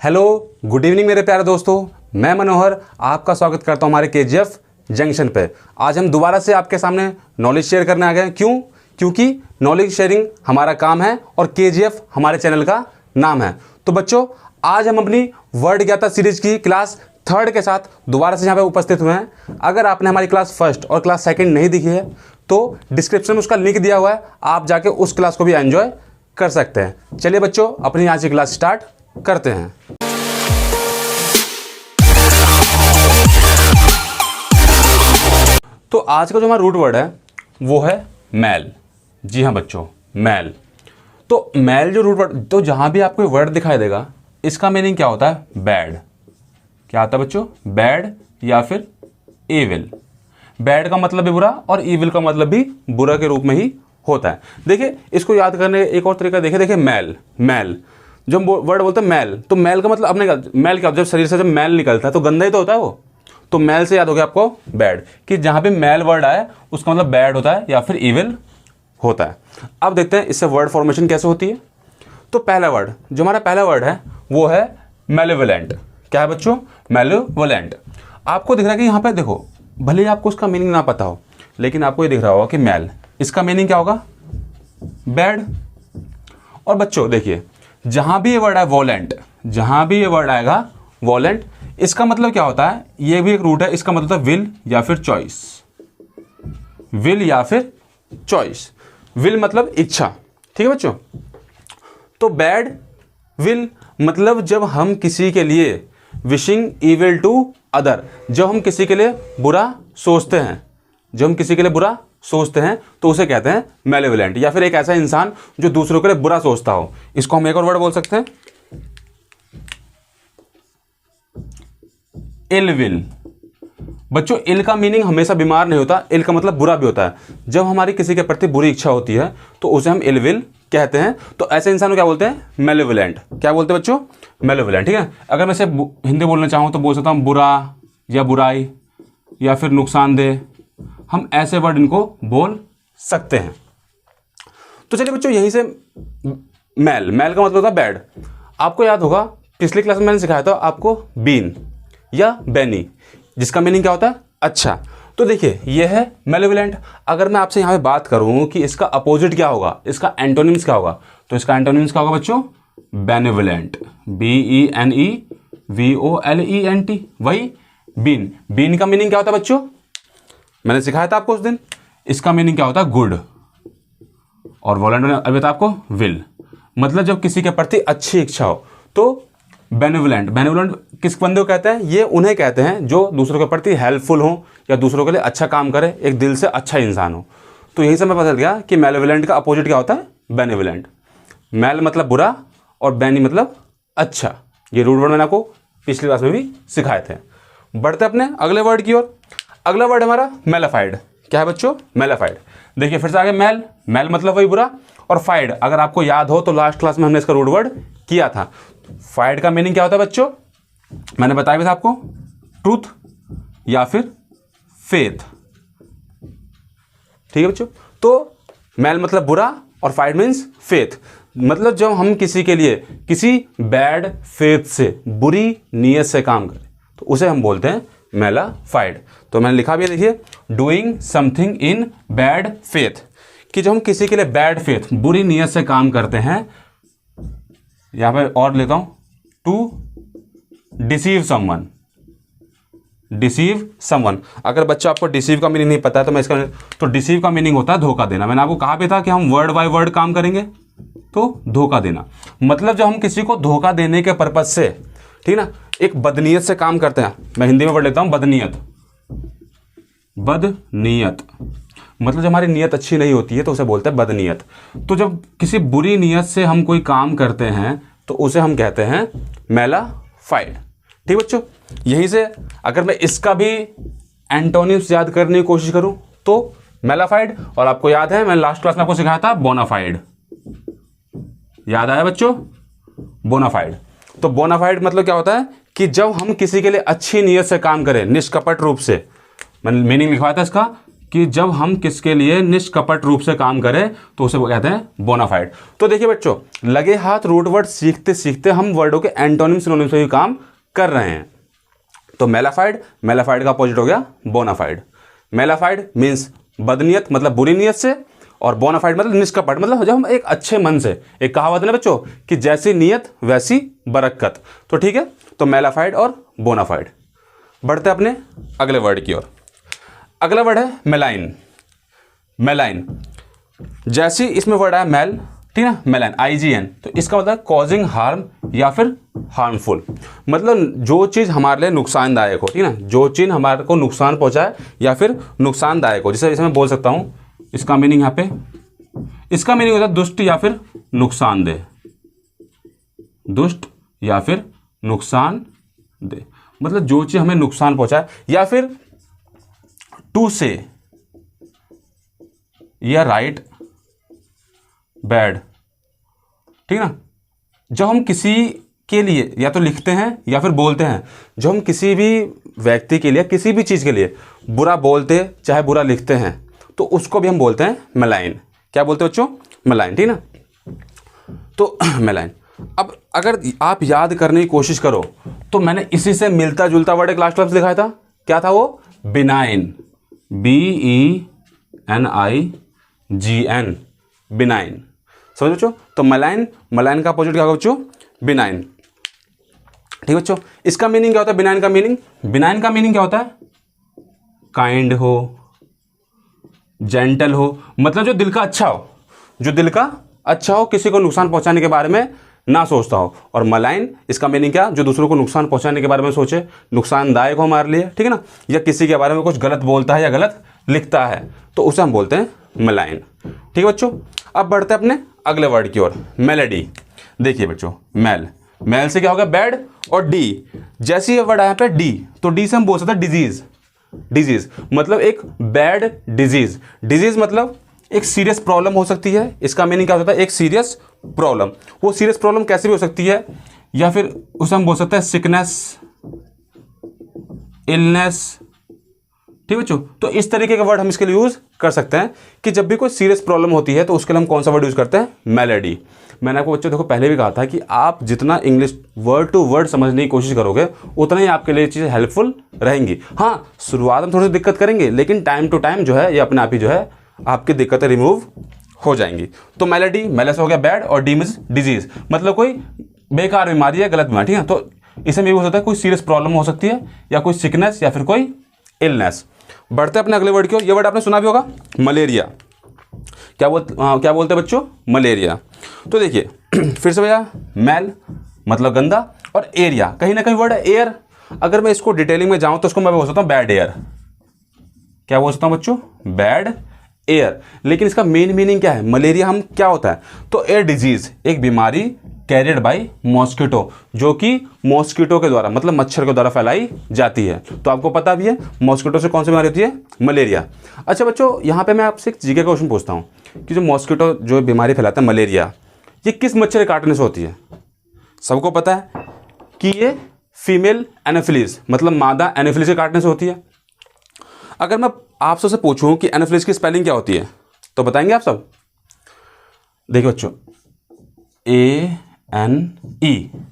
Hello, good evening मेरे प्यारे दोस्तों। मैं मनोहर आपका स्वागत करता हूं हमारे केजीएफ जंक्शन पे। आज हम दोबारा से आपके सामने नॉलेज शेयर करने आ गए। क्योंकि नॉलेज शेयरिंग हमारा काम है और केजीएफ हमारे चैनल का नाम है। तो बच्चों, आज हम अपनी वर्ड ज्ञाता सीरीज की क्लास 3rd के साथ दोबारा से यहाँ पे उपस्थित हुए हैं। अगर आपने हमारी क्लास 1st और क्लास 2nd नहीं देखी है तो डिस्क्रिप्शन में उसका लिंक दिया हुआ है, आप जाके उस क्लास को भी एंजॉय कर सकते हैं। चलिए बच्चों, अपनी आज की क्लास स्टार्ट करते हैं। तो आज का जो हमारा रूट वर्ड है वो है मैल। जी हाँ बच्चों, मैल। तो मैल जो रूट वर्ड, तो जहां भी आपको वर्ड दिखाई देगा इसका मीनिंग क्या होता है? बैड। क्या आता है बच्चों? बैड या फिर एविल। बैड का मतलब भी बुरा और ईविल का मतलब भी बुरा के रूप में ही होता है। देखिए, इसको याद करने का एक और तरीका देखिए मैल जो हम वर्ड बोलते हैं मैल, तो मैल का मतलब अपने मैल क्या, जब शरीर से जब मैल निकलता है तो गंदा ही तो होता है वो। तो मैल से याद हो गया आपको बैड, कि जहां पे मैल वर्ड आए उसका मतलब बैड होता है या फिर ईविल होता है। अब देखते हैं इससे वर्ड फॉर्मेशन कैसे होती है। तो पहला वर्ड, जो हमारा पहला वर्ड है वो है मेलेवोलेंट। क्या है बच्चों? मेलेवोलेंट। आपको दिख रहा है कि यहाँ पे देखो, भले ही आपको उसका मीनिंग ना पता हो, लेकिन आपको ये दिख रहा होगा कि मैल, इसका मीनिंग क्या होगा? बैड। और बच्चों देखिए, जहां भी ये वर्ड है वोलेंट, जहां भी ये वर्ड आएगा वोलेंट, इसका मतलब क्या होता है? ये भी एक रूट है, इसका मतलब विल या फिर चॉइस। विल या फिर चॉइस। विल मतलब इच्छा, ठीक है बच्चों। तो बैड विल मतलब जब हम किसी के लिए विशिंग इविल टू अदर, जब हम किसी के लिए बुरा सोचते हैं, जब हम किसी के लिए बुरा सोचते हैं तो उसे कहते हैं मेलेवोलेंट, या फिर एक ऐसा इंसान जो दूसरों के लिए बुरा सोचता हो। इसको हम एक और वर्ड बोल सकते हैं, इल विल। बच्चों, इल का मीनिंग हमेशा बीमार नहीं होता, इल का मतलब बुरा भी होता है। जब हमारी किसी के प्रति बुरी इच्छा होती है तो उसे हम इल विल कहते हैं। तो ऐसे इंसान को क्या बोलते हैं? मेलेवोलेंट। क्या बोलते हैं बच्चों? मेलेवोलेंट। ठीक है। अगर मैं इसे हिंदी बोलना चाहूँ तो बोल सकता हूँ बुरा या बुराई या फिर नुकसानदेह। हम ऐसे वर्ड इनको बोल सकते हैं। तो चलिए बच्चों, यहीं से मैल का मतलब होता है बैड। आपको याद होगा पिछली क्लास में मैंने सिखाया था आपको बीन या बैनी, जिसका मीनिंग क्या होता है? अच्छा। तो देखिए, यह है मेलेवोलेंट। अगर मैं आपसे यहाँ पे बात करूँ कि इसका अपोजिट क्या होगा, इसका एंटोनिम्स क्या होगा, तो इसका एंटोनिम्स क्या होगा बच्चों? बेनेवोलेंट। BENEVOLENT। वही बीन। बीन का मीनिंग क्या होता है बच्चों? मैंने सिखाया था आपको उस दिन। इसका मीनिंग क्या होता है? गुड। और वोलेंट में अभी था आपको विल, मतलब जब किसी के प्रति अच्छी इच्छा हो। तो बेनेवोलेंट, बेनेवोलेंट किस बंदे को कहते हैं? ये उन्हें कहते हैं जो दूसरों के प्रति हेल्पफुल हो या दूसरों के लिए अच्छा काम करे, एक दिल से अच्छा इंसान हो। तो यही से मैं पता चल गया कि मेलेवोलेंट का अपोजिट क्या होता है? बेनेवोलेंट। मैल मतलब बुरा और बैनी मतलब अच्छा। ये रूट वर्ड मैंने आपको पिछली क्लास में भी सिखाए थे। बढ़ते अपने अगले वर्ड की ओर। अगला वर्ड हमारा मेलाफाइड। क्या है बच्चों? मेलाफाइड। देखिए, फिर से आगे मैल मतलब वही बुरा, और फाइड, अगर आपको याद हो तो लास्ट क्लास में हमने इसका रूट वर्ड किया था। फाइड का मीनिंग क्या होता है बच्चों? मैंने बताया भी था आपको, ट्रूथ या फिर फेथ। ठीक है बच्चों। तो मैल मतलब बुरा और फाइड मीन्स फेथ, मतलब जब हम किसी के लिए किसी बैड फेथ से, बुरी नीयत से काम करें तो उसे हम बोलते हैं मेलाफाइड। तो मैंने लिखा भी है, देखिए, doing something in bad faith, कि जब हम किसी के लिए बैड फेथ, बुरी नीयत से काम करते हैं। यहां पे और लेता हूं, to deceive someone. Deceive someone. अगर बच्चा आपको डिसीव का मीनिंग नहीं पता है तो मैं इसका, तो डिसीव का मीनिंग होता है धोखा देना। मैंने आपको कहा भी था कि हम वर्ड बाय वर्ड काम करेंगे। तो धोखा देना मतलब जब हम किसी को धोखा देने के पर्पज से, ठीक ना, एक बदनीयत से काम करते हैं। मैं हिंदी में पढ़ लेता हूं, बदनीयत। बदनीयत मतलब जब हमारी नीयत अच्छी नहीं होती है तो उसे बोलते हैं बदनीयत। तो जब किसी बुरी नीयत से हम कोई काम करते हैं तो उसे हम कहते हैं मेलाफाइड। ठीक बच्चों। यहीं से अगर मैं इसका भी एंटोनिम्स याद करने की कोशिश करूं तो मेलाफाइड, और आपको याद है मैंने लास्ट क्लास में आपको सिखाया था बोनाफाइड। याद आया बच्चों? बोनाफाइड। तो बोनाफाइड मतलब क्या होता है कि जब हम किसी के लिए अच्छी नीयत से काम करें, निष्कपट रूप से। मैंने मीनिंग लिखवाया था इसका कि जब हम किसके लिए निष्कपट रूप से काम करें तो उसे वो कहते हैं बोनाफाइड। तो देखिए बच्चों, लगे हाथ रूट वर्ड सीखते सीखते हम वर्डों के एंटोनिम सिनोनिम से भी काम कर रहे हैं। तो मेलाफाइड, मेलाफाइड का अपोजिट हो गया बोनाफाइड। मेलाफाइड मीन्स बदनीयत मतलब बुरी नीयत से, और बोनाफाइड मतलब निष्कपट मतलब जब हम एक अच्छे मन से, एक कहावत है ना बच्चों कि जैसी नीयत वैसी बरकत। तो ठीक है, तो मेलाफाइड और बोनाफाइड। बढ़ते अपने अगले वर्ड की ओर। अगला वर्ड है मेलाइन। मेलाइन, जैसी इसमें वर्ड आया मेल, ठीक है, मेलाइन IGN, तो इसका मतलब कॉजिंग हार्म या फिर हार्मफुल, मतलब जो चीज़ हमारे लिए नुकसानदायक हो, ठीक है ना, जो चीज़ हमारे को नुकसान पहुंचाए या फिर नुकसानदायक हो। जैसे मैं बोल सकता हूँ, इसका मीनिंग यहाँ पे, इसका मीनिंग होता है दुष्ट या फिर नुकसानदेह, दुष्ट या फिर नुकसानदेह, मतलब जो चीज़ हमें नुकसान पहुंचाए, या फिर टू से या राइट बैड, ठीक ना। जब हम किसी के लिए या तो लिखते हैं या फिर बोलते हैं, जो हम किसी भी व्यक्ति के लिए किसी भी चीज़ के लिए बुरा बोलते चाहे बुरा लिखते हैं तो उसको भी हम बोलते हैं मेलाइन। क्या बोलते हैं बच्चों? मेलाइन, ठीक ना। तो मेलाइन, अब अगर आप याद करने की कोशिश करो तो मैंने इसी से मिलता जुलता वर्ड एक लास्ट क्लास लिखाया था। क्या था वो? Benign, BENIGN, benign. समझ बच्चों? तो मेलाइन, मेलाइन का अपोजिट क्या होगा बच्चों? बिनाइन। ठीक बच्चों, इसका मीनिंग क्या होता है? बिनाइन का मीनिंग, बिनाइन का मीनिंग क्या होता है? काइंड हो, जेंटल हो, मतलब जो दिल का अच्छा हो, जो दिल का अच्छा हो, किसी को नुकसान पहुंचाने के बारे में ना सोचता हो। और मलाइन, इसका मीनिंग क्या? जो दूसरों को नुकसान पहुंचाने के बारे में सोचे, नुकसानदायक हो हमारे लिए, ठीक है ना, या किसी के बारे में कुछ गलत बोलता है या गलत लिखता है तो उसे हम बोलते हैं मलाइन। ठीक है बच्चों, अब बढ़ते हैं अपने अगले वर्ड की ओर, मेलेडी। देखिए बच्चों, मेल, मेल से क्या होगा? बैड, और डी, जैसे ये वर्ड आया पे डी, तो डी से हम बोल सकते हैं डिजीज। डिजीज मतलब एक बैड डिजीज, डिजीज मतलब एक सीरियस प्रॉब्लम हो सकती है। इसका मीनिंग क्या होता है? एक सीरियस प्रॉब्लम। वो सीरियस प्रॉब्लम कैसे भी हो सकती है, या फिर उसे हम बोल सकते हैं सिकनेस, इलनेस। ठीक है बच्चों, तो इस तरीके का वर्ड हम इसके लिए यूज कर सकते हैं कि जब भी कोई सीरियस प्रॉब्लम होती है तो उसके लिए हम कौन सा वर्ड यूज करते हैं? मेलेडी। मैंने आपको बच्चों देखो पहले भी कहा था कि आप जितना इंग्लिश वर्ड टू वर्ड समझने की कोशिश करोगे उतना ही आपके लिए चीज़ें हेल्पफुल रहेंगी। हाँ, शुरुआत में थोड़ी सी दिक्कत करेंगे, लेकिन टाइम टू टाइम जो है ये अपने आप ही जो है आपकी दिक्कतें रिमूव हो जाएंगी। तो मेलेडी, मेले से हो गया बैड, और डी मींस डिजीज, मतलब कोई बेकार बीमारी है, गलत बीमारी, ठीक है। तो इसमें ये हो सकता है कोई सीरियस प्रॉब्लम हो सकती है, या कोई सिकनेस, या फिर कोई इलनेस। बढ़ते अपने अगले वर्ड की ओर। ये वर्ड आपने सुना भी होगा, मलेरिया। क्या बोलते हैं बच्चों? मलेरिया। तो देखिए फिर से भैया, मेल मतलब गंदा, और एरिया कहीं ना कहीं वर्ड है एयर। अगर मैं इसको डिटेलिंग में जाऊं तो उसको मैं बोल सकता हूं बैड एयर। क्या बोल सकता हूं बच्चों? Bad air. लेकिन इसका मेन मीनिंग क्या है? मलेरिया हम क्या होता है? तो एयर डिजीज, एक बीमारी कैरियड बाय मॉस्किटो, जो कि मॉस्किटो के द्वारा मतलब मच्छर के द्वारा फैलाई जाती है। तो आपको पता भी है मॉस्किटो से कौन सी बीमारी होती है? मलेरिया। अच्छा बच्चों, यहाँ पे मैं आपसे एक जीके का क्वेश्चन पूछता हूँ कि जो मॉस्किटो जो बीमारी फैलाता है मलेरिया, ये किस मच्छर के काटने से होती है? सबको पता है कि ये फीमेल एनोफिलीज मतलब मादा एनोफिलीज के काटने से होती है। अगर मैं आपसे से पूछूं कि एनोफिलीज की स्पेलिंग क्या होती है तो बताएंगे आप सब? देखिए बच्चों, ANE,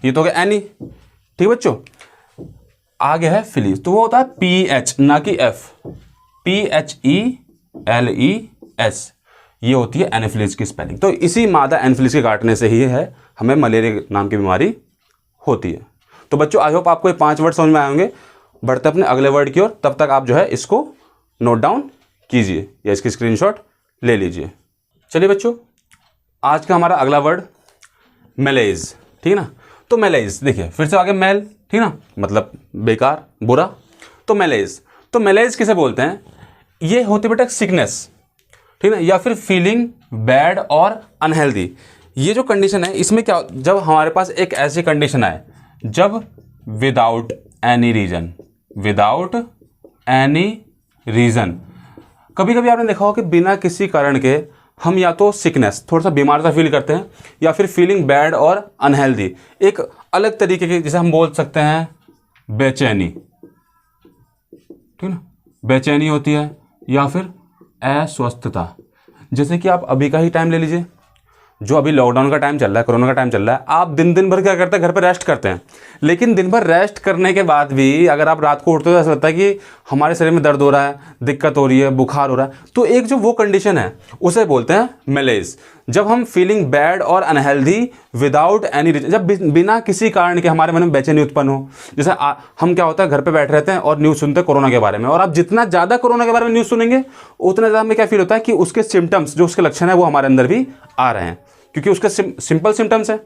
ये तो हो गया एनी, ठीक है बच्चों। आगे है फिलीज, तो वो होता है PH ना कि F, PHELES, ये होती है एनोफिलीज की स्पेलिंग। तो इसी मादा एनोफिलीज के काटने से ही है हमें मलेरिया नाम की बीमारी होती है। तो बच्चों आई होप आपको ये 5 वर्ड समझ में आए होंगे। बढ़ते अपने अगले वर्ड की ओर, तब तक आप जो है इसको नोट डाउन कीजिए या इसकी स्क्रीनशॉट ले लीजिए। चलिए बच्चों, आज का हमारा अगला वर्ड मेलेज, ठीक है ना। तो मेलेज देखिए फिर से आगे मेल, ठीक है ना, मतलब बेकार, बुरा। तो मेलेज, तो मेलेज किसे बोलते हैं? ये होती बेटा सिकनेस, ठीक है ना, या फिर फीलिंग बैड और अनहेल्दी। ये जो कंडीशन है इसमें क्या, जब हमारे पास एक ऐसी कंडीशन आए जब without any reason, without any reason, कभी कभी आपने देखा हो कि बिना किसी कारण के हम या तो सिकनेस, थोड़ा सा बीमार सा फील करते हैं, या फिर फीलिंग बैड और अनहेल्दी, एक अलग तरीके की, जैसे हम बोल सकते हैं बेचैनी, ठीक है ना, बेचैनी होती है, या फिर अस्वस्थता। जैसे कि आप अभी का ही टाइम ले लीजिए, जो अभी लॉकडाउन का टाइम चल रहा है, कोरोना का टाइम चल रहा है, आप दिन भर क्या करते हैं, घर पर रेस्ट करते हैं। लेकिन दिन भर रेस्ट करने के बाद भी अगर आप रात को उठते हो तो ऐसा लगता है कि हमारे शरीर में दर्द हो रहा है, दिक्कत हो रही है, बुखार हो रहा है। तो एक जो वो कंडीशन है उसे बोलते हैं मैलेज। जब हम फीलिंग बैड और अनहेल्दी विदाउट एनी रीजन, जब बिना किसी कारण के हमारे मन में बेचैनी उत्पन्न हो। जैसे हम क्या होता है, घर पे बैठे रहते हैं और न्यूज़ सुनते हैं कोरोना के बारे में, और आप जितना ज़्यादा कोरोना के बारे में न्यूज़ सुनेंगे उतना ज़्यादा हमें क्या फील होता है कि उसके सिम्टम्स, जो उसके लक्षण है वो हमारे अंदर भी आ रहे हैं, क्योंकि उसके सिंपल सिम्टम्स है।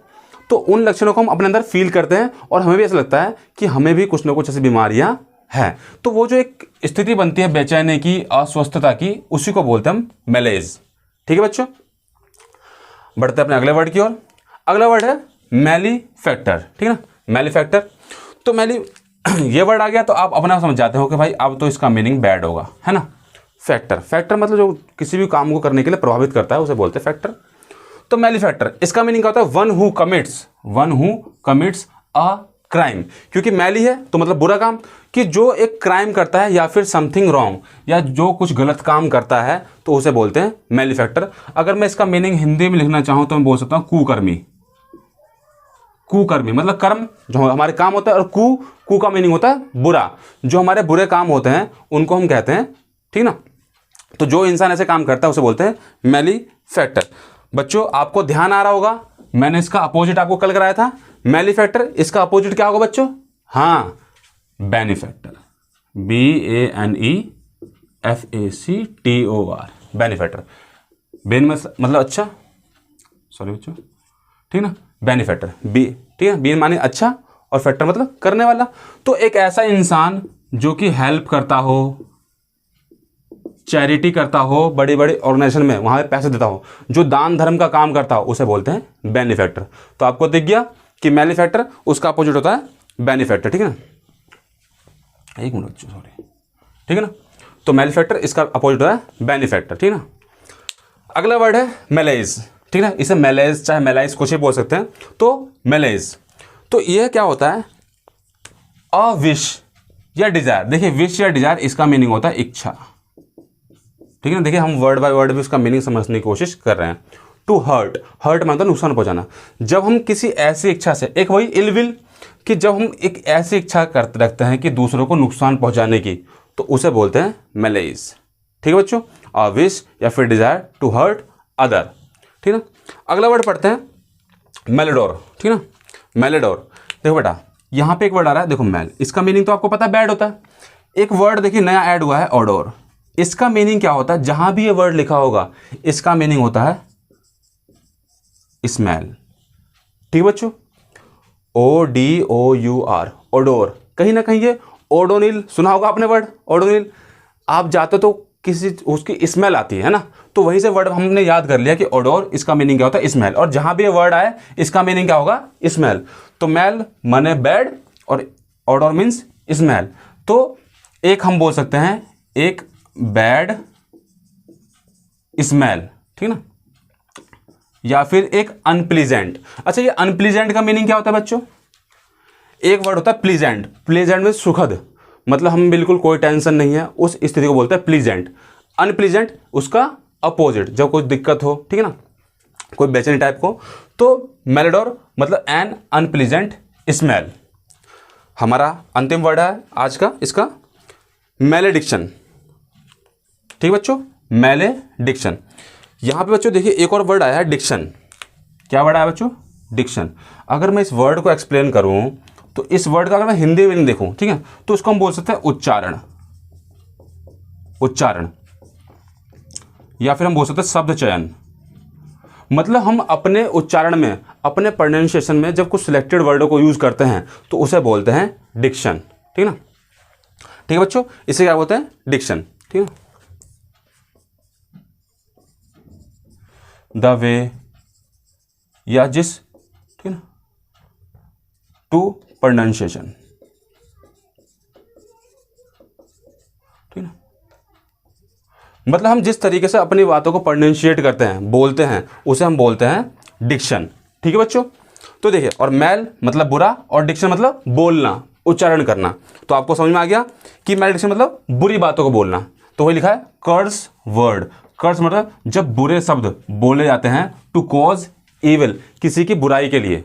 तो उन लक्षणों को हम अपने अंदर फील करते हैं और हमें भी ऐसा लगता है कि हमें भी कुछ ना कुछ ऐसी बीमारियां हैं। तो वो जो एक स्थिति बनती है बेचैनी की, अस्वस्थता की, उसी को बोलते हैं हम मैलेज। ठीक है बच्चों, बढ़ते हैं अपने अगले वर्ड की ओर। अगला वर्ड है मैलीफैक्टर। ठीक है ना, मैलीफैक्टर। तो ये वर्ड आ गया तो आप अपना समझ जाते हो कि भाई अब तो इसका मीनिंग बैड होगा, है ना। फैक्टर, फैक्टर मतलब जो किसी भी काम को करने के लिए प्रभावित करता है उसे बोलते हैं फैक्टर। तो मैलीफैक्टर, इसका मीनिंग क्या होता है, one who commits a crime. क्योंकि मैली है तो मतलब बुरा काम, कि जो एक क्राइम करता है या फिर समथिंग रॉन्ग, या जो कुछ गलत काम करता है तो उसे बोलते हैं मैलीफैक्टर। अगर मैं इसका मीनिंग हिंदी में लिखना चाहूं तो मैं बोल सकता हूं कुकर्मी। कुकर्मी मतलब कर्म जो हमारे काम होता है, और कू का मीनिंग होता है बुरा। जो हमारे बुरे काम होते हैं उनको हम कहते हैं, ठीक ना। तो जो इंसान ऐसे काम करता है उसे बोलते हैं मैलीफैक्टर। बच्चों आपको ध्यान आ रहा होगा, मैंने इसका अपोजिट आपको कल कराया था मैलीफैक्टर। इसका अपोजिट क्या होगा बच्चों, हाँ बेनिफैक्टर, BANEFACTOR, बेनिफैक्टर। बेन मतलब अच्छा, सॉरी बच्चों, ठीक ना, बेनिफैक्टर बी, ठीक है, बी माने अच्छा और फैक्टर मतलब करने वाला। तो एक ऐसा इंसान जो कि हेल्प करता हो, चैरिटी करता हो, बड़ी बड़ी ऑर्गेनाइजेशन में वहां पे पैसे देता हो, जो दान धर्म का काम करता हो, उसे बोलते हैं बेनिफैक्टर। तो आपको दिख गया कि मैलीफैक्टर उसका अपोजिट होता है बेनिफैक्टर। ठीक है ना, एक मिनट बच्चों, सॉरी, ठीक है ना। तो मैलीफैक्टर इसका अपोजिट होता है बेनिफैक्टर। ठीक है ना। अगला वर्ड है मैलेज। ठीक है ना, इसे मैलेज चाहे मैलाइज कुछ ही बोल सकते हैं। तो मैलेज, तो यह क्या होता है, अ विश या डिजायर। देखिए विश या डिजायर इसका मीनिंग होता है इच्छा। ठीक है ना, देखिए हम वर्ड बाय वर्ड भी उसका मीनिंग समझने की कोशिश कर रहे हैं। टू हर्ट, हर्ट मतलब नुकसान पहुंचाना। जब हम किसी ऐसी इच्छा से, एक वही इल विल, कि जब हम एक ऐसी इच्छा करते रखते हैं कि दूसरों को नुकसान पहुंचाने की, तो उसे बोलते हैं मैलेज। ठीक है बच्चों, अ विश या फिर डिजायर टू हर्ट अदर। ठीक है ना। अगला वर्ड पढ़ते हैं मेलेडोर। ठीक है ना, मेलेडोर। देखो बेटा यहां पे एक वर्ड आ रहा है, देखो मैल, इसका मीनिंग तो आपको पता है बैड होता है। एक वर्ड देखिए नया ऐड हुआ है ओडोर। इसका मीनिंग क्या होता है, जहां भी ये वर्ड लिखा होगा इसका मीनिंग होता है स्मेल। ठीक है बच्चों, ODOUR, ओडोर। कहीं ना कहीं ये ओडोनिल सुना होगा आपने वर्ड ओडोनिल। आप जाते तो किसी उसकी स्मेल आती है ना, तो वहीं से वर्ड हमने याद कर लिया कि ओडोर, इसका मीनिंग क्या होता है स्मेल। और जहां भी ये वर्ड आए इसका मीनिंग क्या होगा स्मेल। तो मैल माने बैड और ओडोर मीन्स स्मेल। तो एक हम बोल सकते हैं एक बैड स्मेल, ठीक ना, या फिर एक अनप्लीजेंट। अच्छा ये अनप्लीजेंट का मीनिंग क्या होता है बच्चों, एक वर्ड होता है प्लीजेंट। प्लीजेंट में सुखद, मतलब हम बिल्कुल कोई टेंशन नहीं है, उस स्थिति को बोलते हैं प्लीजेंट। अनप्लीजेंट उसका अपोजिट, जब कोई दिक्कत हो, ठीक है ना, कोई बेचैनी टाइप को, तो मेलेडोर मतलब एन अनप्लीजेंट स्मेल। हमारा अंतिम वर्ड है आज का इसका मैलेडिक्शन। ठीक बच्चों, मैलेडिक्शन। यहां पे बच्चों देखिए एक और वर्ड आया है डिक्शन। क्या वर्ड आया बच्चों, डिक्शन। अगर मैं इस वर्ड को एक्सप्लेन करूं तो इस वर्ड का अगर मैं हिंदी में देखूं, ठीक है, तो इसको हम बोल सकते हैं उच्चारण, उच्चारण, या फिर हम बोल सकते हैं शब्द चयन। मतलब हम अपने उच्चारण में, अपने प्रोनाउंसिएशन में जब कुछ सिलेक्टेड वर्डों को यूज करते हैं तो उसे बोलते हैं डिक्शन। ठीक है ना, ठीक है बच्चों, इसे क्या बोलते हैं डिक्शन। ठीक है, द वे या जिस, ठीक है ना, टू प्रोनाउंसिएशन। ठीक है, मतलब हम जिस तरीके से अपनी बातों को प्रोनाउंसिएट करते हैं, बोलते हैं, उसे हम बोलते हैं डिक्शन। ठीक है बच्चों, तो देखिए, और मैल मतलब बुरा और डिक्शन मतलब बोलना, उच्चारण करना। तो आपको समझ में आ गया कि मैलेडिक्शन मतलब बुरी बातों को बोलना। तो वही लिखा है कर्स वर्ड, कर्स मतलब जब बुरे शब्द बोले जाते हैं टू कॉज इविल, किसी की बुराई के लिए,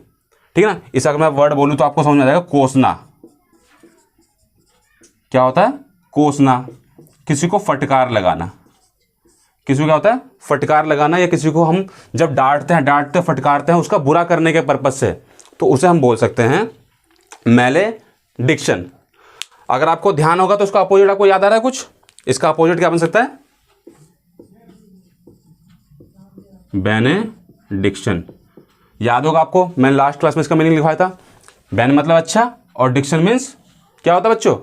ठीक है ना। इस अगर मैं वर्ड बोलूं तो आपको समझ में आ जाएगा, कोसना। क्या होता है? कोसना, किसी को फटकार लगाना। किसी को क्या होता है? फटकार लगाना, या किसी को हम जब डांटते फटकारते हैं उसका बुरा करने के पर्पज से, तो उसे हम बोल सकते हैं मैलेडिक्शन। अगर आपको ध्यान होगा तो उसका अपोजिट आपको याद आ रहा है कुछ? इसका अपोजिट क्या बन सकता है? बेनेडिक्शन। याद होगा आपको, मैंने लास्ट क्लास में इसका मीनिंग लिखवाया था। बेन मतलब अच्छा, और डिक्शन मीन्स क्या होता है बच्चों?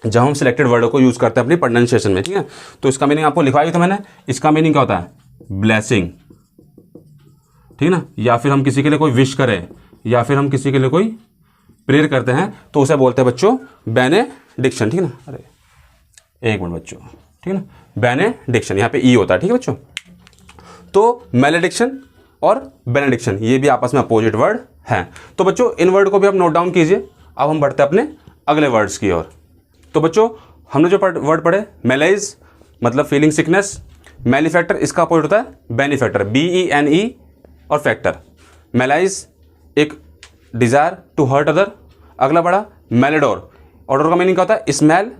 जब हम सिलेक्टेड वर्ड को यूज करते हैं अपनी प्रोनाउंसिएशन में, ठीक है। तो इसका मीनिंग आपको लिखवाया था मैंने। इसका मीनिंग क्या होता है? ब्लेसिंग, ठीक है ना। या फिर हम किसी के लिए कोई विश करें, या फिर हम किसी के लिए कोई प्रेयर करते हैं, तो उसे बोलते हैं बच्चों बेनेडिक्शन, ठीक है ना। अरे एक मिनट बच्चों, ठीक है ना, बेनेडिक्शन, यहाँ पे ई होता है, ठीक है बच्चों। तो मैलेडिक्शन और बेनेडिक्शन ये भी आपस में अपोजिट वर्ड हैं। तो बच्चों इन वर्ड को भी आप नोट डाउन कीजिए। अब हम बढ़ते हैं अपने अगले वर्ड्स की ओर। तो बच्चों हमने जो वर्ड पढ़े, मेलाइज मतलब फीलिंग सिकनेस, मैलीफैक्टर इसका अपोजिट होता है बेनिफैक्टर, BENE और फैक्टर। मेलाइज एक डिजायर टू हर्ट अदर। अगला बढ़ा मैलेडोर, ऑर्डर का मीनिंग क्या होता है? स्मेल,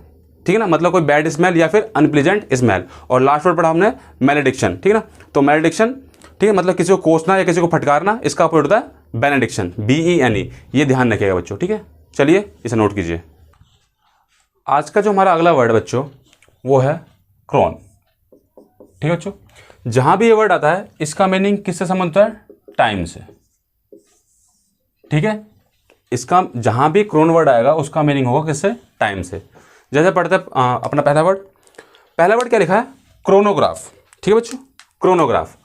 ठीक है ना, मतलब कोई बैड स्मेल या फिर अनप्लीजेंट स्मेल। और लास्ट वर्ड पढ़ा हमने मैलेडिक्शन, ठीक है ना। तो मैलेडिक्शन, ठीक है, मतलब किसी को कोसना या किसी को फटकारना, इसका अपोजिट होता है बेनेडिक्शन, BENE। ये ध्यान रखिएगा बच्चों, ठीक है। चलिए इसे नोट कीजिए। आज का जो हमारा अगला वर्ड बच्चों वो है क्रोन, ठीक है बच्चों। जहां भी ये वर्ड आता है इसका मीनिंग किससे संबंधित है? टाइम से, ठीक है। इसका जहां भी क्रोन वर्ड आएगा उसका मीनिंग होगा किससे? टाइम से। जैसे पढ़ते अपना पहला वर्ड क्या लिखा है? क्रोनोग्राफ, ठीक है बच्चों, क्रोनोग्राफ।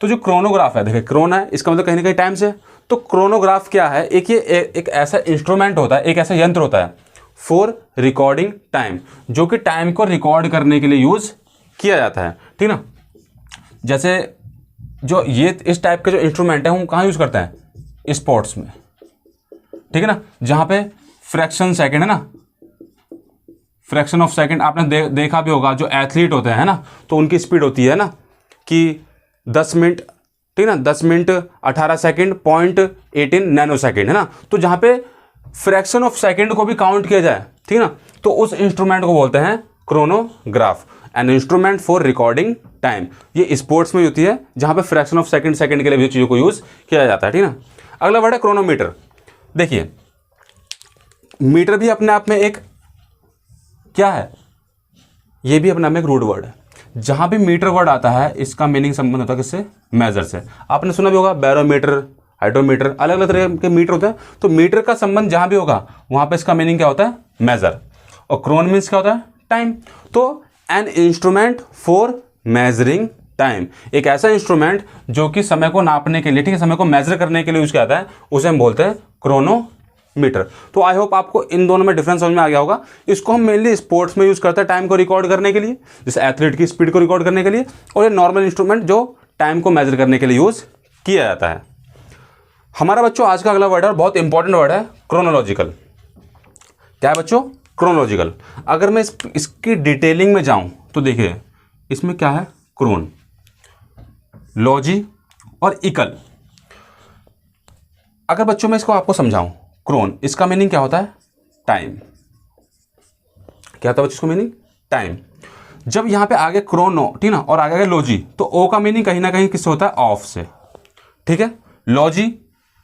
तो जो क्रोनोग्राफ है, देखिए क्रोन है, इसका मतलब कहीं ना कहीं टाइम से। तो क्रोनोग्राफ क्या है? एक ऐसा इंस्ट्रूमेंट होता है, एक ऐसा यंत्र होता है फॉर रिकॉर्डिंग टाइम, जो कि टाइम को रिकॉर्ड करने के लिए यूज किया जाता है, ठीक ना। जैसे जो ये इस टाइप के जो इंस्ट्रूमेंट है हम कहाँ यूज करते हैं? स्पोर्ट्स में, ठीक है ना, जहां पे फ्रैक्शन सेकंड है ना, फ्रैक्शन ऑफ सेकंड आपने देखा भी होगा। जो एथलीट होते हैं ना, तो उनकी स्पीड होती है ना कि 10 मिनट, ठीक है ना, 10 मिनट 18 सेकंड .18 नैनो सेकंड, है ना। तो जहां पे फ्रैक्शन ऑफ सेकंड को भी काउंट किया जाए, ठीक है ना, तो उस इंस्ट्रूमेंट को बोलते हैं chronograph, an instrument for recording time. ये स्पोर्ट्स में होती है जहां पे फ्रैक्शन ऑफ सेकंड के लिए भी चीजों को यूज किया जाता है, ठीक है ना। अगला वर्ड है क्रोनोमीटर। देखिए मीटर भी अपने आप में एक क्या है? ये भी अपने आप में एक रूट वर्ड है। जहां भी मीटर वर्ड आता है इसका मीनिंग संबंध होता है किससे? मेजर से। आपने सुना भी होगा बैरोमीटर, हाइड्रोमीटर, अलग अलग तरह के मीटर होते हैं। तो मीटर का संबंध जहां भी होगा वहां पे इसका मीनिंग क्या होता है? मेजर। और क्रोन मीन्स क्या होता है? टाइम। तो an instrument for measuring time, एक ऐसा इंस्ट्रूमेंट जो कि समय को नापने के लिए, ठीक है, समय को मेजर करने के लिए यूज किया जाता है, उसे हम बोलते हैं क्रोनोमीटर। तो आई होप आपको इन दोनों में डिफरेंस समझ में आ गया होगा। इसको हम मेनली स्पोर्ट्स में यूज करते हैं टाइम को रिकॉर्ड करने के लिए, जैसे एथलीट की स्पीड को रिकॉर्ड करने के लिए, और ये नॉर्मल इंस्ट्रूमेंट जो टाइम को मेजर करने के लिए यूज किया जाता है। हमारा बच्चों आज का अगला वर्ड है, बहुत इंपॉर्टेंट वर्ड है, क्रोनोलॉजिकल। क्या है बच्चों? क्रोनोलॉजिकल। अगर मैं इसकी डिटेलिंग में जाऊं तो देखिए इसमें क्या है? क्रोन, लॉजी और इकल। अगर बच्चों मैं इसको आपको समझाऊं, क्रोन इसका मीनिंग क्या होता है? टाइम। क्या होता है बच्चों इसको मीनिंग? टाइम। जब यहां पे आगे क्रोनो, ठीक ना, और आगे लॉजी, तो ओ का मीनिंग कहीं ना कहीं किससे होता है? ऑफ से, ठीक है।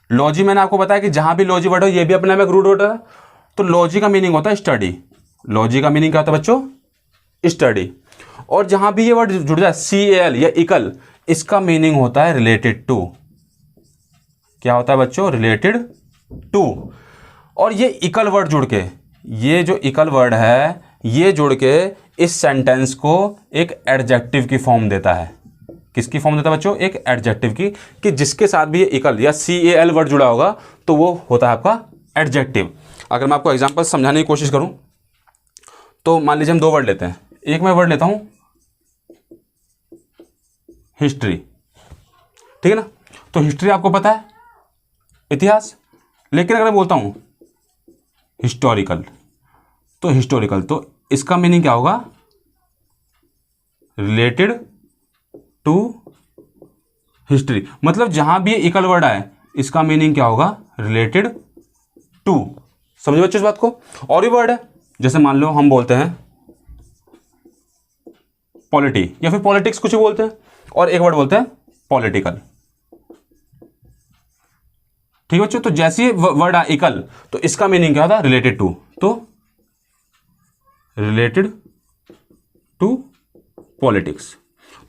लॉजी मैंने आपको बताया कि जहां भी लॉजी वर्ड हो ये भी अपने में एक रूट वर्ड है। तो लॉजी का मीनिंग होता है स्टडी। लॉजी का मीनिंग क्या होता है बच्चों? स्टडी। और जहां भी ये वर्ड जुड़ जाए CAL या इकल, इसका मीनिंग होता है रिलेटेड टू। क्या होता है बच्चों? Related to. और ये इकल वर्ड जुड़ के, ये जो इकल वर्ड है ये जुड़ के इस सेंटेंस को एक एडजेक्टिव की फॉर्म देता है। किसकी फॉर्म देता है बच्चों? एक एडजेक्टिव की, कि जिसके साथ भी ये इकल या CAL वर्ड जुड़ा होगा तो वो होता है आपका एडजेक्टिव। अगर मैं आपको एग्जांपल समझाने की कोशिश करूं तो मान लीजिए हम दो वर्ड लेते हैं। एक मैं वर्ड लेता हूं हिस्ट्री, ठीक है ना। तो हिस्ट्री आपको पता है, इतिहास। लेकिन अगर मैं बोलता हूं हिस्टोरिकल, तो इसका मीनिंग क्या होगा? रिलेटेड टू हिस्ट्री, मतलब जहां भी इक्वल वर्ड आए इसका मीनिंग क्या होगा, रिलेटेड टू। समझे बच्चों इस बात को। और भी वर्ड है, जैसे मान लो हम बोलते हैं पॉलिटी या फिर पॉलिटिक्स कुछ भी बोलते हैं, और एक वर्ड बोलते हैं पॉलिटिकल। ठीक है बच्चों, तो जैसे वर्ड आ इक्वल तो इसका मीनिंग क्या होता है, रिलेटेड टू। तो रिलेटेड टू पॉलिटिक्स।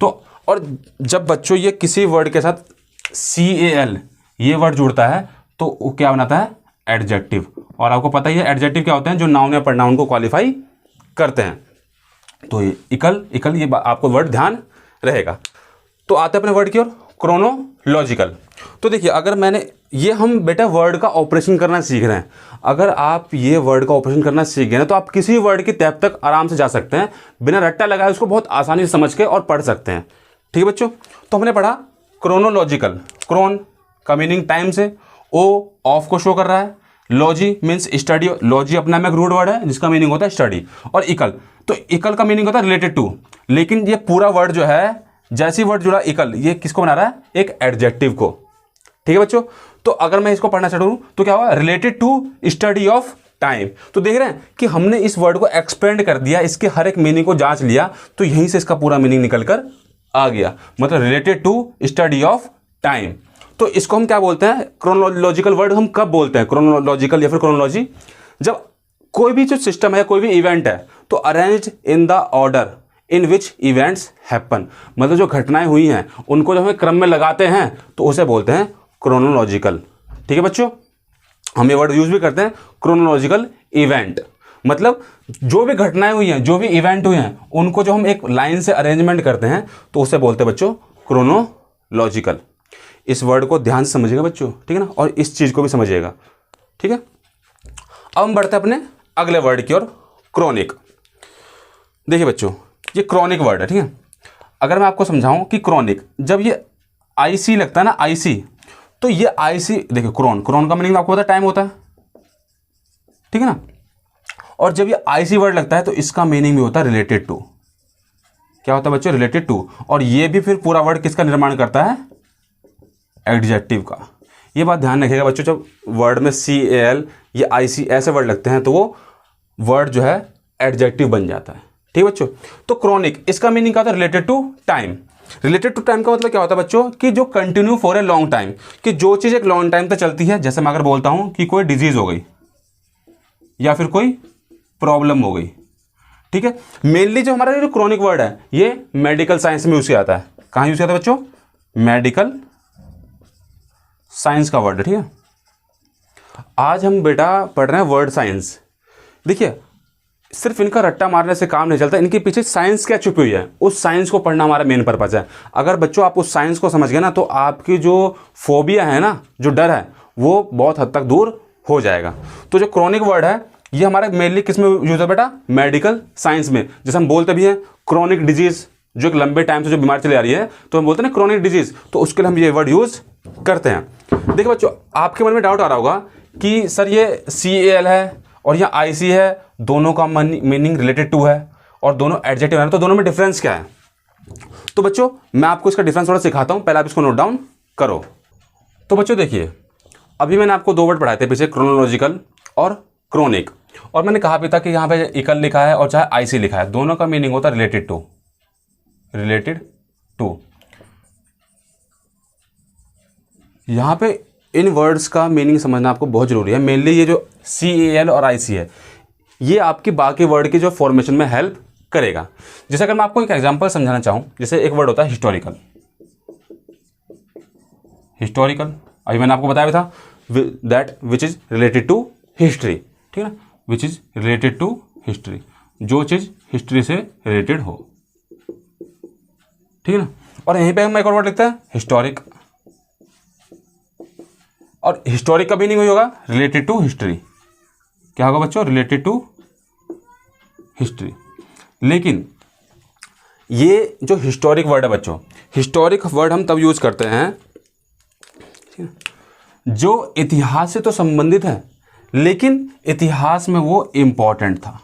तो और जब बच्चों ये किसी वर्ड के साथ CAL ये वर्ड जुड़ता है तो वो क्या बनाता है, एडजेक्टिव। और आपको पता ही है एडजेक्टिव क्या होते हैं, जो नाउन या प्रोनाउन को क्वालिफाई करते हैं। तो ये इक्वल ये आपको वर्ड ध्यान रहेगा। तो आते हैं अपने वर्ड की ओर, क्रोनोलॉजिकल। तो देखिए अगर मैंने ये हम बेटा वर्ड का ऑपरेशन करना सीख रहे हैं, अगर आप ये वर्ड का ऑपरेशन करना सीख गए ना तो आप किसी वर्ड की तह तक आराम से जा सकते हैं, बिना रट्टा लगाए उसको बहुत आसानी से समझ के और पढ़ सकते हैं। ठीक है बच्चों, तो हमने पढ़ा क्रोनोलॉजिकल। क्रोन का मीनिंग टाइम से, ओ ऑफ को शो कर रहा है, लॉजी मीन्स स्टडी, लॉजी अपना में एक रूट वर्ड है जिसका मीनिंग होता है स्टडी, और इक्वल, तो इक्वल का मीनिंग होता है रिलेटेड टू। लेकिन ये पूरा वर्ड जो है, जैसी वर्ड जुड़ा इक्वल, ये किसको बना रहा है, एक एडजेक्टिव को। ठीक है बच्चों, तो अगर मैं इसको पढ़ना चाहूँ तो क्या हुआ, related to study of time. तो देख रहे हैं कि हमने इस वर्ड को एक्सपेंड कर दिया, इसके हर एक मीनिंग को जांच लिया, तो यहीं से इसका पूरा मीनिंग निकल कर आ गया, मतलब related to study of time. तो इसको हम क्या बोलते हैं, क्रोनोलॉजिकल वर्ड हम कब बोलते हैं, क्रोनोलॉजिकल या फिर क्रोनोलॉजी, जब कोई भी जो सिस्टम है, कोई भी इवेंट है, तो arrange in the order in which events happen, मतलब जो घटनाएं हुई हैं उनको जब हम क्रम में लगाते हैं तो उसे बोलते हैं क्रोनोलॉजिकल। ठीक है बच्चों, हम ये वर्ड यूज भी करते हैं, क्रोनोलॉजिकल इवेंट, मतलब जो भी घटनाएं हुई हैं, जो भी इवेंट हुए हैं, उनको जो हम एक लाइन से अरेंजमेंट करते हैं तो उसे बोलते हैं बच्चों क्रोनोलॉजिकल। इस वर्ड को ध्यान से समझिएगा बच्चों, ठीक है ना, और इस चीज को भी समझिएगा। ठीक है, अब हम बढ़ते हैं अपने अगले वर्ड की ओर, क्रोनिक। देखिए बच्चों, ये क्रोनिक वर्ड है। ठीक है, अगर मैं आपको समझाऊं कि क्रोनिक, जब ये IC लगता है ना, IC, तो ये IC देखिए, क्रोन का मीनिंग आपको पता है टाइम होता है, ठीक है ना, और जब ये IC वर्ड लगता है तो इसका मीनिंग भी होता है रिलेटेड टू। क्या होता है बच्चों, रिलेटेड टू। और ये भी फिर पूरा वर्ड किसका निर्माण करता है, एडजेक्टिव का। ये बात ध्यान रखिएगा बच्चों, जब वर्ड में CAL या IC ऐसे वर्ड लगते हैं तो वो वर्ड जो है एडजेक्टिव बन जाता है। ठीक है बच्चों, तो क्रोनिक इसका मीनिंग क्या होता है, related to time. Related to time का मतलब क्या होता है बच्चों, कि जो continue for a long time, कि जो चीज़ एक लॉन्ग टाइम तक चलती है। जैसे मैं अगर बोलता हूं कि कोई डिजीज हो गई या फिर कोई प्रॉब्लम हो गई, ठीक है, मेनली जो हमारा जो क्रोनिक वर्ड है ये मेडिकल साइंस में यूज किया जाता है। कहाँ यूज किया जाता है बच्चों, मेडिकल साइंस का वर्ड है। ठीक है, आज हम बेटा पढ़ रहे हैं वर्ड साइंस। देखिए सिर्फ इनका रट्टा मारने से काम नहीं चलता, इनके पीछे साइंस क्या छुपी हुई है, उस साइंस को पढ़ना हमारा मेन पर्पज है। अगर बच्चों आप उस साइंस को समझ गए ना तो आपकी जो फोबिया है ना, जो डर है, वो बहुत हद तक दूर हो जाएगा। तो जो क्रोनिक वर्ड है ये हमारा मेनली किस में यूज है बेटा, मेडिकल साइंस में। जैसे हम बोलते भी हैं क्रोनिक डिजीज, जो एक लंबे टाइम से जो बीमारी चली आ रही है तो हम बोलते हैं ना क्रोनिक डिजीज, तो उसके लिए हम ये वर्ड यूज करते हैं। देखिए बच्चों, आपके मन में डाउट आ रहा होगा कि सर ये CAL है और यहाँ IC है, दोनों का मीनिंग रिलेटेड टू है और दोनों एडजेक्टिव है, तो दोनों में डिफरेंस क्या है। तो बच्चों मैं आपको इसका डिफरेंस थोड़ा सिखाता हूँ, पहले आप इसको नोट डाउन करो। तो बच्चों देखिए, अभी मैंने आपको दो वर्ड पढ़ाए थे पीछे, क्रोनोलॉजिकल और क्रोनिक, और मैंने कहा भी था कि यहाँ पे इक्वल लिखा है और चाहे IC लिखा है, दोनों का मीनिंग होता है रिलेटेड टू। रिलेटेड टू, यहाँ पे इन वर्ड्स का मीनिंग समझना आपको बहुत जरूरी है। मेनली ये जो CAL और IC है ये आपकी बाकी वर्ड की जो फॉर्मेशन में हेल्प करेगा। जैसे अगर मैं आपको एक एग्जांपल समझाना चाहूं, जैसे एक वर्ड होता है हिस्टोरिकल। हिस्टोरिकल अभी मैंने आपको बताया था, that which is related to history. ठीक है ना, which is related to history, जो चीज हिस्ट्री से रिलेटेड हो। ठीक है ना, और यहीं पे हम एक और वर्ड लिखते हैं हिस्टोरिक, और हिस्टोरिक का मीनिंग होगा रिलेटेड टू हिस्ट्री। क्या होगा बच्चों, रिलेटेड टू हिस्ट्री। लेकिन ये जो हिस्टोरिक वर्ड है बच्चों, हिस्टोरिक वर्ड हम तब यूज करते हैं जो इतिहास से तो संबंधित है लेकिन इतिहास में वो इंपॉर्टेंट था,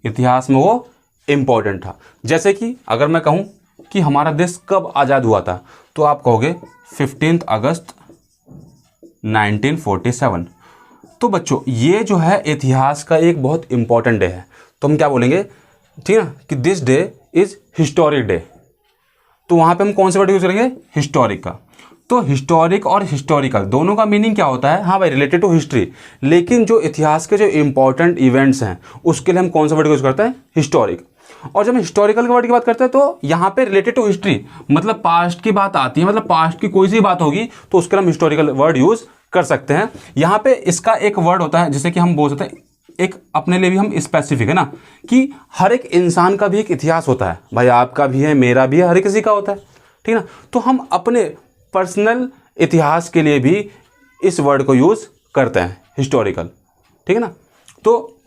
इतिहास में वो इम्पोर्टेंट था। जैसे कि अगर मैं कहूँ कि हमारा देश कब आज़ाद हुआ था, तो आप कहोगे 15 अगस्त 1947। तो बच्चों ये जो है इतिहास का एक बहुत इंपॉर्टेंट डे है। तो हम क्या बोलेंगे, ठीक है ना, कि this day is historic day. तो वहाँ पे हम कौन से वर्ड यूज़ करेंगे, हिस्टोरिक का। तो हिस्टोरिक और हिस्टोरिकल दोनों का मीनिंग क्या होता है, हाँ भाई रिलेटेड टू हिस्ट्री, लेकिन जो इतिहास के जो इंपॉर्टेंट इवेंट्स हैं उसके लिए हम कौन सा वर्ड यूज़ करते हैं, हिस्टोरिक। और जब हम हिस्टोरिकल के वर्ड की बात करते हैं तो यहाँ पे रिलेटेड टू हिस्ट्री, मतलब पास्ट की बात आती है, मतलब पास्ट की कोई सी बात होगी तो उसके लिए हम हिस्टोरिकल वर्ड यूज़ कर सकते हैं। यहाँ पे इसका एक वर्ड होता है, जैसे कि हम बोल सकते हैं एक अपने लिए भी हम स्पेसिफिक है ना, कि हर एक इंसान का भी एक इतिहास होता है भाई, आपका भी है, मेरा भी है, हर किसी का होता है, ठीक है ना। तो हम अपने पर्सनल इतिहास के लिए भी इस वर्ड को यूज़ करते हैं, हिस्टोरिकल, ठीक है ना। तो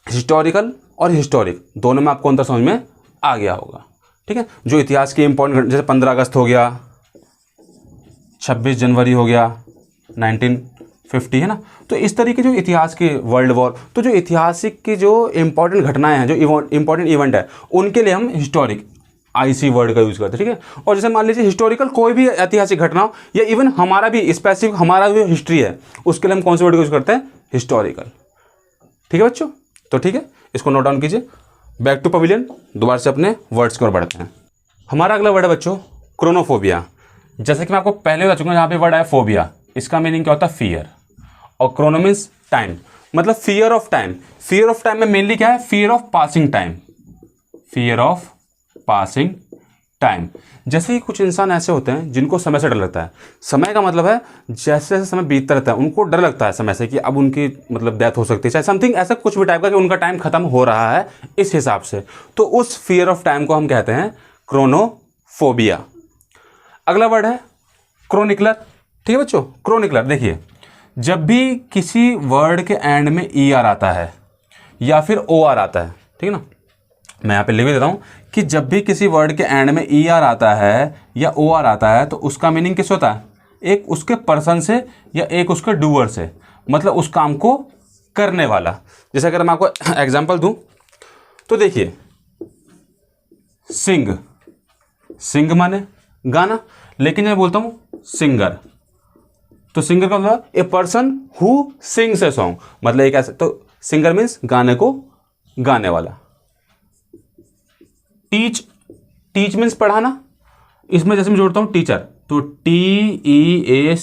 हिस्टोरिकल और हिस्टोरिक दोनों में आपको अंतर समझ में आ गया होगा, ठीक है। जो इतिहास के इंपॉर्टेंट, जैसे 15 अगस्त हो गया, 26 जनवरी हो गया 1950, है ना। तो इस तरीके जो इतिहास के, वर्ल्ड वॉर, तो जो ऐतिहासिक की जो इंपॉर्टेंट घटनाएं हैं, जो इंपॉर्टेंट इवेंट है, उनके लिए हम हिस्टोरिक आईसी वर्ड का यूज़ करते हैं, ठीक है। और जैसे मान लीजिए हिस्टोरिकल कोई भी ऐतिहासिक घटना हो, या इवन हमारा भी स्पेसिफिक हमारा जो हिस्ट्री है उसके लिए हम कौन से वर्ड का यूज़ करते हैं, हिस्टोरिकल, ठीक है बच्चों। तो ठीक है, इसको नोट डाउन कीजिए। बैक टू पवेलियन, दोबारा से अपने वर्ड्स की ओर बढ़ते हैं। हमारा अगला वर्ड है बच्चों क्रोनोफोबिया। जैसे कि मैं आपको पहले बता चुका हूँ, यहाँ पे वर्ड है फोबिया, इसका मीनिंग क्या होता है, फियर। और क्रोनो मीन्स टाइम, मतलब fear of time. Fear of time में मेनली क्या है, fear of passing time, fear of passing time. जैसे ही कुछ इंसान ऐसे होते हैं जिनको समय से डर लगता है। समय का मतलब है जैसे जैसे समय बीतता रहता है उनको डर लगता है समय से, कि अब उनकी मतलब डेथ हो सकती है, चाहे समथिंग ऐसा कुछ भी टाइप का, कि उनका टाइम खत्म हो रहा है इस हिसाब से। तो उस फियर ऑफ टाइम को हम कहते हैं क्रोनोफोबिया। अगला वर्ड है क्रोनिकलर, ठीक है बच्चों। क्रोनिकलर देखिए, जब भी किसी वर्ड के एंड में ई आर आता है या फिर ओ आर आता है, ठीक है ना, मैं यहाँ पे लिख भी देता हूँ कि जब भी किसी वर्ड के एंड में ई आर आता है या ओ आर आता है तो उसका मीनिंग किस होता है, एक उसके पर्सन से या एक उसके डूअर से, मतलब उस काम को करने वाला। जैसे अगर मैं आपको एग्जांपल दूं तो देखिए, सिंग, सिंग माने गाना, लेकिन मैं बोलता हूँ सिंगर, तो सिंगर का मतलब a person who sings a song, मतलब एक ऐसा, तो सिंगर मीन्स गाने को गाने वाला। टीच, टीच मीन्स पढ़ाना, इसमें जैसे मैं जोड़ता हूँ टीचर, तो TEACHER।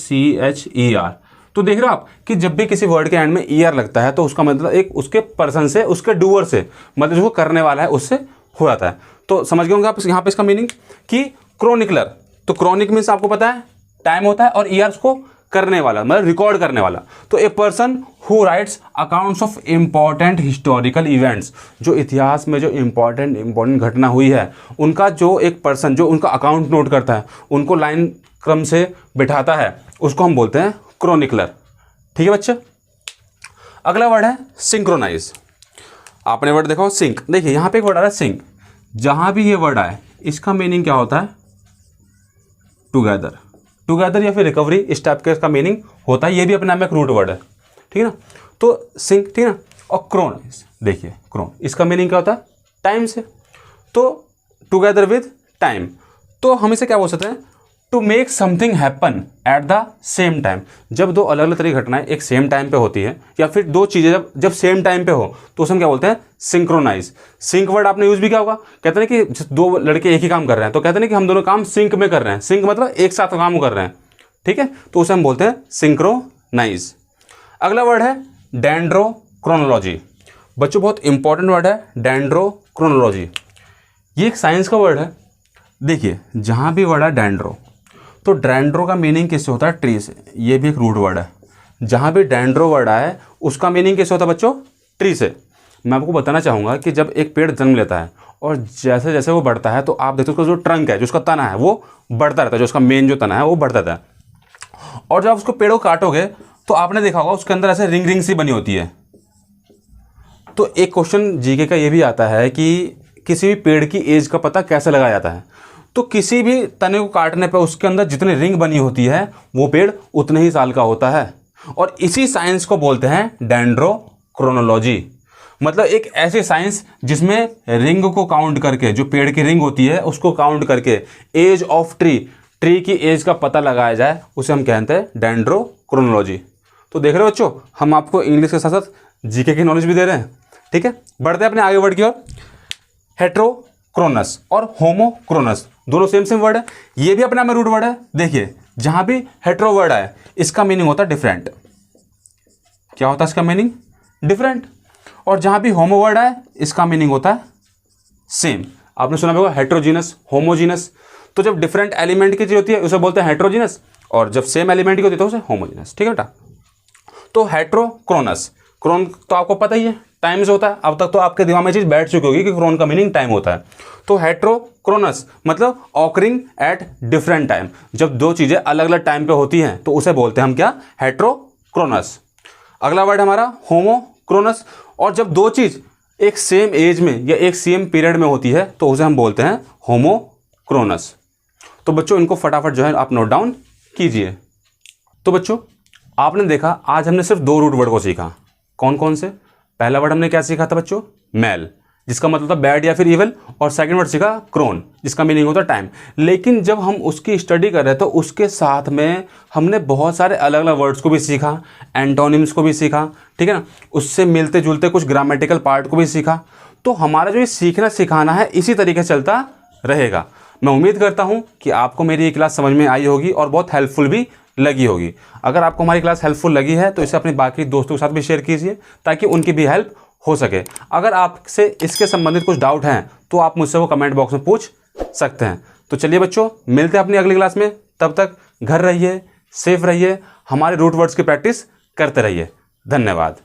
तो देख रहे हो आप कि जब भी किसी वर्ड के एंड में ER लगता है तो उसका मतलब एक उसके पर्सन से, उसके डूअर से, मतलब जो करने वाला है उससे हो जाता है। तो समझ गए होंगे आप यहाँ पे इसका मीनिंग कि क्रोनिकलर, तो क्रोनिक मीन्स आपको पता है टाइम होता है, और ER उसको करने वाला, मतलब रिकॉर्ड करने वाला। तो a person who rights accounts of important historical events, जो इतिहास में जो इंपॉर्टेंट घटना हुई है उनका जो एक पर्सन जो उनका अकाउंट नोट करता है, उनको लाइन क्रम से बिठाता है, उसको हम बोलते हैं क्रोनिकलर, ठीक है बच्चे। अगला वर्ड है सिंक्रोनाइज। आपने वर्ड देखा सिंक, देखिए यहाँ पे एक वर्ड आ रहा है सिंक, जहां भी ये वर्ड आए इसका मीनिंग क्या होता है, टुगेदर, टुगेदर या फिर रिकवरी, इस टाइप का इसका मीनिंग होता है। ये भी अपने आप में एक रूट वर्ड है, ठीक है ना। तो सिंक, ठीक है ना। और क्रोन, देखिए क्रोन, इसका मीनिंग क्या होता है, टाइम से, तो टुगेदर विद टाइम। तो हम इसे क्या बोल सकते हैं, to make something happen at the same time. जब दो अलग अलग तरह की घटनाएं एक सेम टाइम पे होती है, या फिर दो चीज़ें जब सेम टाइम पे हो, तो उसे हम क्या बोलते हैं, सिंक्रोनाइज। सिंक वर्ड आपने यूज भी किया होगा, कहते हैं कि दो लड़के एक ही काम कर रहे हैं तो कहते हैं कि हम दोनों काम सिंक में कर रहे हैं। सिंक मतलब एक साथ काम कर रहे हैं, ठीक है, तो उसे हम बोलते हैं सिंक्रोनाइज। अगला वर्ड है डेंड्रोक्रोनोलॉजी। बच्चों बहुत इंपॉर्टेंट वर्ड है डेंड्रोक्रोनोलॉजी। ये एक साइंस का वर्ड है। देखिए जहाँ भी वर्ड है डेंड्रो, तो डेंड्रो का मीनिंग किससे होता है, ट्री से। ये भी एक रूट वर्ड है। जहाँ भी डेंड्रो वर्ड आए उसका मीनिंग किससे होता है बच्चों, ट्री से। मैं आपको बताना चाहूँगा कि जब एक पेड़ जन्म लेता है और जैसे जैसे वो बढ़ता है तो आप देखते हो उसका जो ट्रंक है, जो उसका तना है, वो बढ़ता रहता है, जो उसका मेन जो तना है वो बढ़ता रहता है। और जब आप उसको पेड़ को काटोगे तो आपने देखा होगा उसके अंदर ऐसे रिंग रिंग सी बनी होती है। तो एक क्वेश्चन जीके का ये भी आता है कि किसी भी पेड़ की एज का पता कैसे लगाया जाता है। तो किसी भी तने को काटने पर उसके अंदर जितनी रिंग बनी होती है वो पेड़ उतने ही साल का होता है, और इसी साइंस को बोलते हैं डेंड्रोक्रोनोलॉजी। मतलब एक ऐसी साइंस जिसमें रिंग को काउंट करके, जो पेड़ की रिंग होती है उसको काउंट करके एज ऑफ ट्री की एज का पता लगाया जाए, उसे हम कहते हैं डेंड्रोक्रोनोलॉजी। तो देख रहे हो बच्चों, हम आपको इंग्लिश के साथ साथ जीके की नॉलेज भी दे रहे हैं। ठीक है, बढ़ते हैं अपने आगे वर्ड की ओर। हेट्रोक्रोनस और होमोक्रोनस दोनों सेम वर्ड है, ये भी अपने आप में रूट वर्ड है। देखिए, जहां भी हेट्रो वर्ड आए इसका मीनिंग होता है डिफरेंट। क्या होता है इसका मीनिंग? डिफरेंट। और जहां भी होमो वर्ड आए इसका मीनिंग होता है सेम। आपने सुना होगा हेट्रोजीनस, होमोजीनस। तो जब डिफरेंट एलिमेंट की चीज होती है उसे बोलते हैं हेट्रोजीनस, और जब सेम एलिमेंट की होती है तो उसे होमोजीनस। ठीक है बेटा। तो हेट्रोक्रोनस, क्रोन तो आपको पता ही है टाइम्स होता है। अब तक तो आपके दिमाग में चीज बैठ चुकी होगी कि क्रोन का मीनिंग टाइम होता है। तो हेट्रोक्रोनस मतलब ऑकरिंग एट डिफरेंट टाइम। जब दो चीजें अलग अलग टाइम पे होती हैं तो उसे बोलते हैं हम क्या? हेट्रोक्रोनस। अगला वर्ड हमारा होमोक्रोनस। और जब दो चीज एक सेम एज में या एक सेम पीरियड में होती है तो उसे हम बोलते हैं होमोक्रोनस। तो बच्चों इनको फटाफट जो है आप नोट डाउन कीजिए। तो बच्चों आपने देखा आज हमने सिर्फ दो रूट वर्ड को सीखा। कौन कौन से? पहला वर्ड हमने क्या सीखा था बच्चों? मेल, जिसका मतलब था बैड या फिर इवल। और सेकंड वर्ड सीखा क्रोन, जिसका मीनिंग होता है टाइम। लेकिन जब हम उसकी स्टडी कर रहे थे तो उसके साथ में हमने बहुत सारे अलग अलग वर्ड्स को भी सीखा, एंटोनिम्स को भी सीखा। ठीक है ना, उससे मिलते जुलते कुछ ग्रामेटिकल पार्ट को भी सीखा। तो हमारा जो ये सीखना सिखाना है इसी तरीके से चलता रहेगा। मैं उम्मीद करता हूं कि आपको मेरी ये क्लास समझ में आई होगी और बहुत हेल्पफुल भी लगी होगी। अगर आपको हमारी क्लास हेल्पफुल लगी है तो इसे अपने बाकी दोस्तों के साथ भी शेयर कीजिए ताकि उनकी भी हेल्प हो सके। अगर आपसे इसके संबंधित कुछ डाउट हैं तो आप मुझसे वो कमेंट बॉक्स में पूछ सकते हैं। तो चलिए बच्चों, मिलते हैं अपनी अगली क्लास में। तब तक घर रहिए, सेफ रहिए, हमारे रूट वर्ड्स की प्रैक्टिस करते रहिए। धन्यवाद।